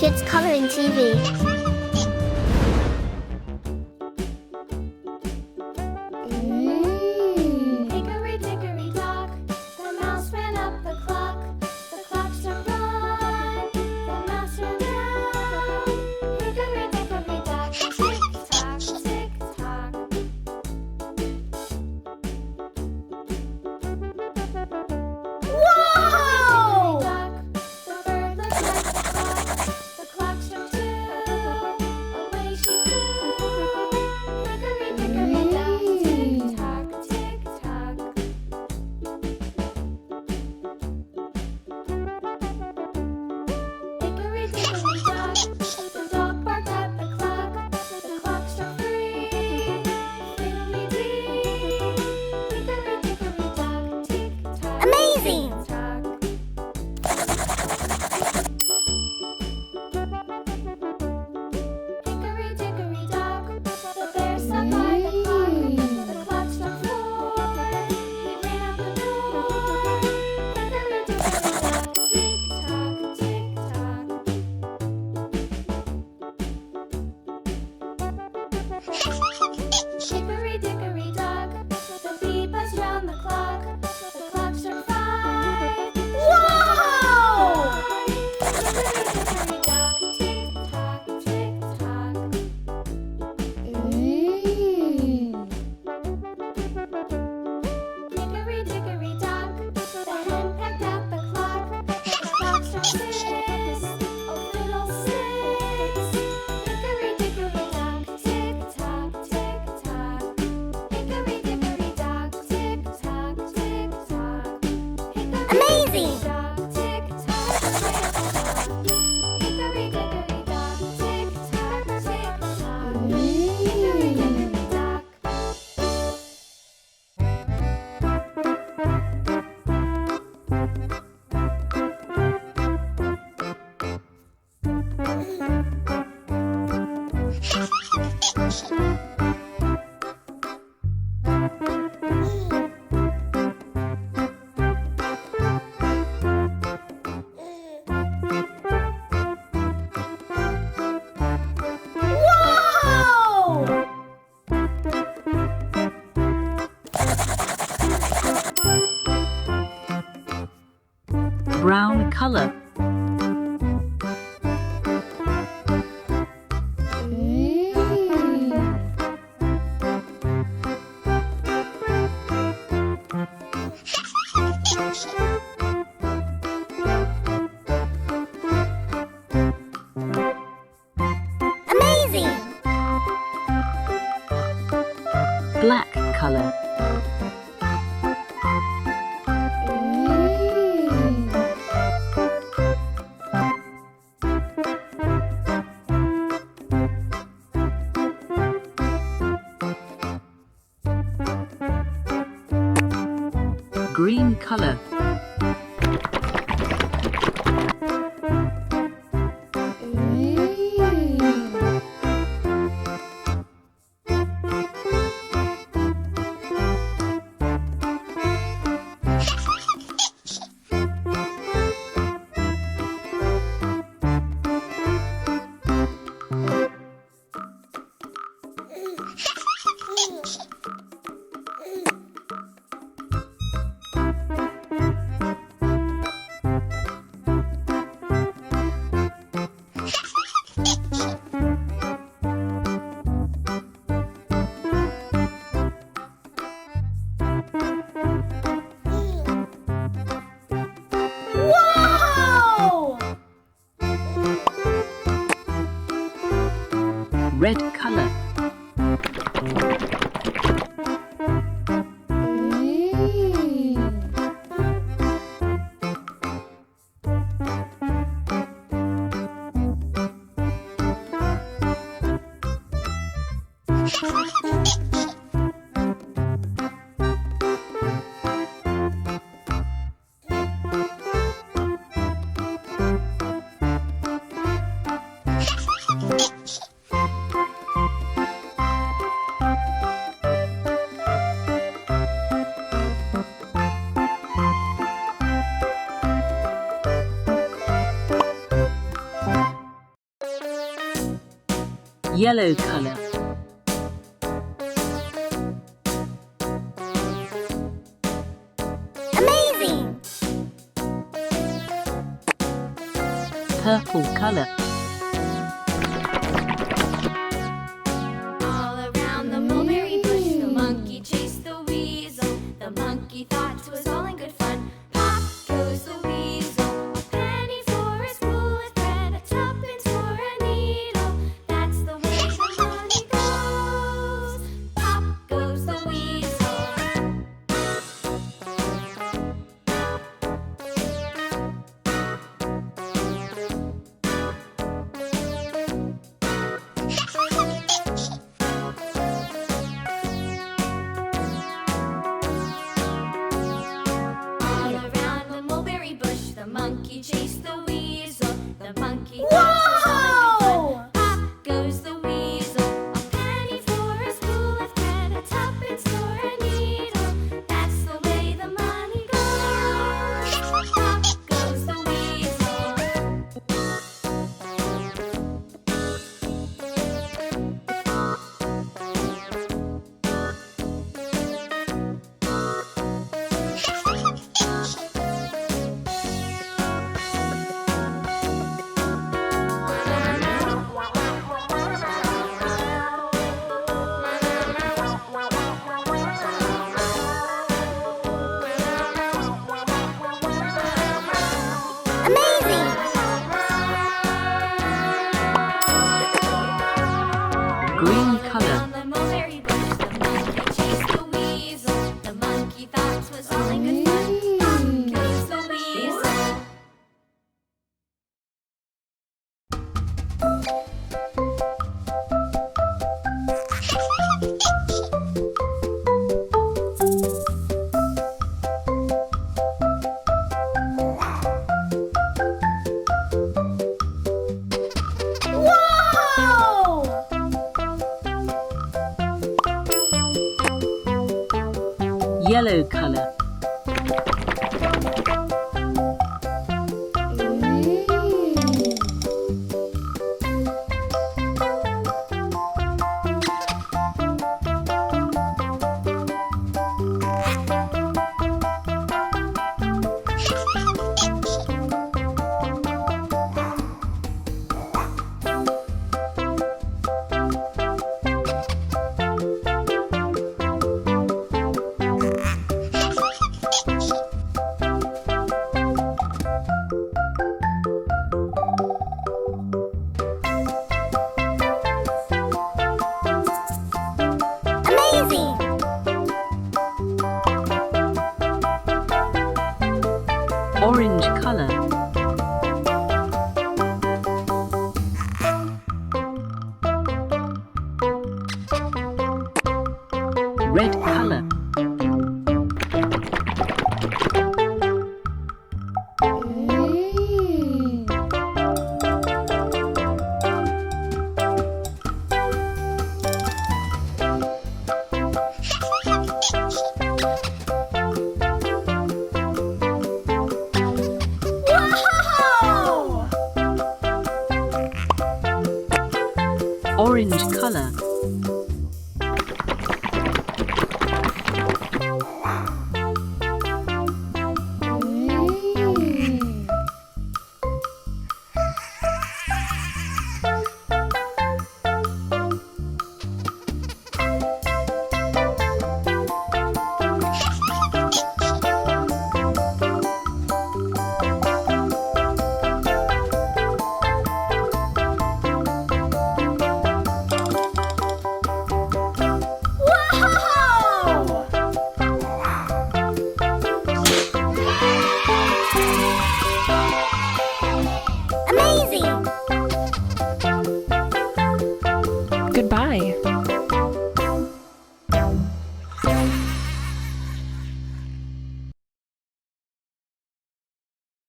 Kids Coloring TV. Hickory dickory dock, the mouse ran up the clock. The clock struck one, the mouse ran down. Hickory dickory dock, tick tock, tick tock. Whoa! The bird looked at the clock. The clock struck two, away she flew. Hickory dickory dock, tick tock, tick tock. Hickory dickory dock, the dog barked at the clock. The clock struck three, fiddly-dee. Hickory dickory dock, tick tock, Amazing! tick tock. Hickory dickory dock, the bear sat by the clock. The clock struck four, he ran out the door. Hickory dickory dock, tick tock, tick tock. Hickory dickory dock, the bee buzzed round the clock. The clock struck five. Whoa! Hickory dickory dock, tick tock, tick tock. Hickory dickory dock, the hen pecked at the clock. The clock struck six. Oh, fiddlesticks. Hickory dickory dock, tick tock, tick tock. Hickory dickory dock, tick tock, tick tock. Amazing! Dock, tick tock, tick tock. Hickory dickory dock, tick tock, tick tock. Hickory dickory dock. Whoa! Brown color. Amazing! Black color. Green color. Whoa! Red color. Yellow color. Amazing! Purple color. All around the mulberry bush, the monkey chased the weasel. The monkey thought it was all in good fun. Pop goes the weasel. A penny for a spool of thread, a tuppence for a needle. That's the way the money goes. Pop goes the weasel. All around the mulberry bush, the monkey chased the weasel. The monkey thought it was all in good fun. Pop goes the weasel. A penny for a spool of thread, a tuppence for a needle. That's the way the money goes. Pop goes the weasel. Amazing! Green color. On the mulberry bush, the monkey chased the weasel. The monkey thought it was all in good fun. Pop goes the weasel. Whoa! Yellow color. Amazing! Orange color. Red color. Whoa! Orange color. Whoa! Amazing! Goodbye.